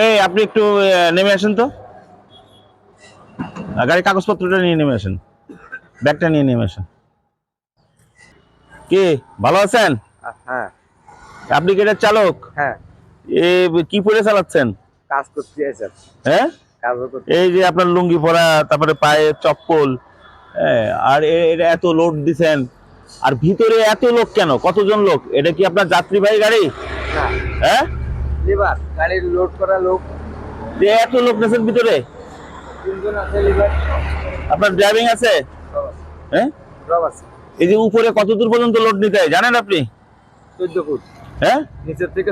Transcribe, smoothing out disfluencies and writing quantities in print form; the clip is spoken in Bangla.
এই আপনি একটু নেমে আসেন তো, গাড়ির কাগজপত্রটা নিয়ে নেমে আসেন, ব্যাগটা নিয়ে নেমে আসেন। কি ভালো আছেন? হ্যাঁ আপনি কি এটার চালক? হ্যাঁ, এ কি পরে চালাচ্ছেন? কাজ করতে আছেন? হ্যাঁ, কাজ করতে। এই যে আপনার লুঙ্গি পরা, তারপরে পায়ে চপ্পল, হ্যাঁ, আর এটা এত লোড দিছেন, আর ভিতরে এত লোক কেন? কতজন লোক? এটা কি আপনার যাত্রীবাহী গাড়ি? না, হ্যাঁ, লিভার গাড়ির লোড করা লোক যে এত লোক নেছেন ভিতরে? 3 জন আছে লিভার। আপনার ড্রাইভিং আছে? সব আছে, হ্যাঁ, সব আছে। এই যে উপরে কত দূর পর্যন্ত লোড নিতে হয় জানেন আপনি? 14 ফুট হ্যাঁ, নিচের থেকে